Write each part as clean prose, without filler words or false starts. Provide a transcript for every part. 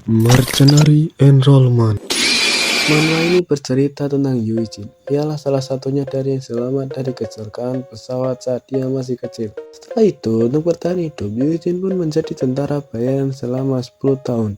Mercenary Enrollment. Manga ini bercerita tentang Yuijin. Ialah salah satunya dari yang selamat dari kecelakaan pesawat saat dia masih kecil. Setelah itu, untuk bertahan hidup, Yuijin pun menjadi tentara bayaran selama 10 tahun.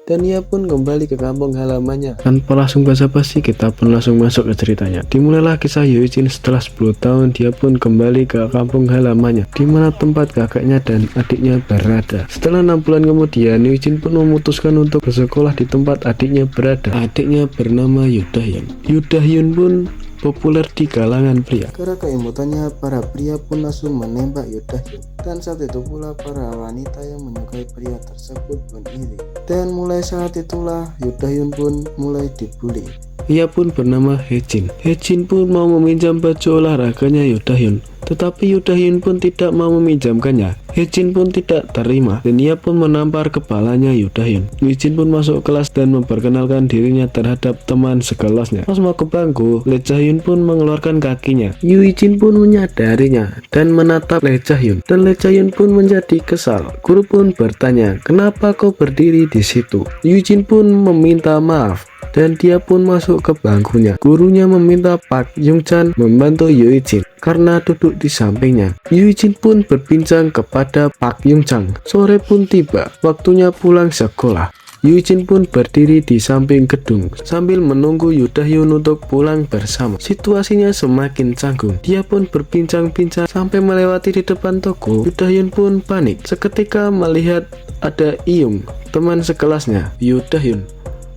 Dan ia pun kembali ke kampung halamannya. Tanpa langsung basa-basi, kita pun langsung masuk ke ceritanya. Dimulailah kisah Yuijin setelah 10 tahun dia pun kembali ke kampung halamannya, di mana tempat kakeknya dan adiknya berada. Setelah 6 bulan kemudian, Yuijin pun memutuskan untuk bersekolah di tempat adiknya berada. Adiknya bernama Yudahyun. Yudahyun pun populer di kalangan pria. Karena keimbutannya, para pria pun langsung menembak Yudahyun. Dan saat itu pula para wanita yang menyukai pria tersebut pun iri. Dan mulai saat itulah Yudahyun pun mulai dibully. Ia pun bernama Hejin. Hejin pun mau meminjam baju olahraganya Yudahyun, tetapi Yudahyun pun tidak mau meminjamkannya. Hejin pun tidak terima dan ia pun menampar kepalanya Yudahyun. Yuijin pun masuk kelas dan memperkenalkan dirinya terhadap teman sekelasnya. Pas mau ke bangku, Lee Jae-hyun pun mengeluarkan kakinya. Yuijin pun menyadarinya dan menatap Lee Jae-hyun, dan Lee Jae-hyun pun menjadi kesal. Guru pun bertanya, "Kenapa kau berdiri di situ?" Yuijin pun meminta maaf dan dia pun masuk ke bangkunya. Gurunya meminta Park Young-chan membantu Yuijin karena duduk di sampingnya. Yuijin pun berbincang kepada Park Young-chan. Sore pun tiba, waktunya pulang sekolah. Yuijin pun berdiri di samping gedung sambil menunggu Yudahyun untuk pulang bersama. Situasinya semakin canggung. Dia pun berbincang-bincang sampai melewati di depan toko. Yudahyun pun panik seketika melihat ada Iyung, teman sekelasnya. "Yudahyun,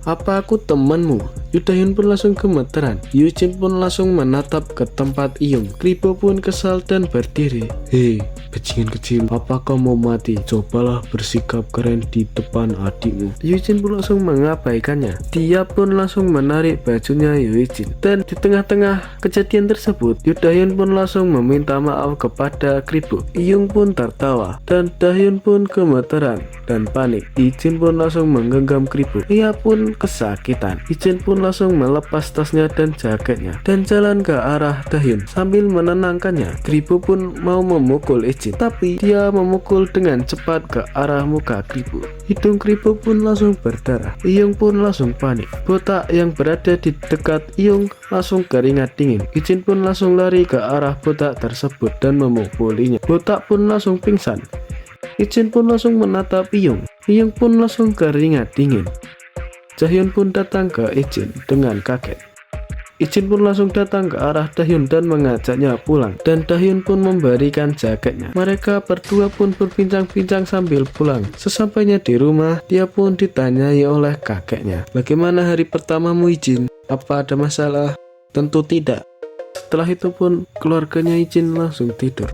apa aku temanmu?" Yudahyun pun langsung gemeteran. Yuijin pun langsung menatap ke tempat Iyung. Kribo pun kesal dan berdiri. "Hei, bajingan kecil, apa kau mau mati? Cobalah bersikap keren di depan adikmu." Yuijin pun langsung mengabaikannya. Dia pun langsung menarik bajunya Yuijin. Dan di tengah-tengah kejadian tersebut, Yudahyun pun langsung meminta maaf kepada Kribo. Iyung pun tertawa dan Dahyun pun gemeteran dan panik. Yuijin pun langsung menggenggam Kribo. Ia pun kesakitan. Yuijin pun langsung melepas tasnya dan jaketnya dan jalan ke arah Dahyun sambil menenangkannya. Kribo pun mau memukul Yuijin, tapi dia memukul dengan cepat ke arah muka Kribo. Hidung Kribo pun langsung berdarah. Iyung pun langsung panik. Botak yang berada di dekat Iyung langsung keringat dingin. Yuijin pun langsung lari ke arah botak tersebut dan memukulinya. Botak pun langsung pingsan. Yuijin pun langsung menatap Iyung. Iyung pun langsung keringat dingin. Jaehyun pun datang ke Yuijin dengan kaget. Yuijin pun langsung datang ke arah Dahyun dan mengajaknya pulang, dan Dahyun pun memberikan jaketnya. Mereka berdua pun berbincang-bincang sambil pulang. Sesampainya di rumah, dia pun ditanyai oleh kakeknya, "Bagaimana hari pertamamu, Yuijin? Apa ada masalah?" Tentu tidak. Setelah itu pun keluarganya Yuijin langsung tidur.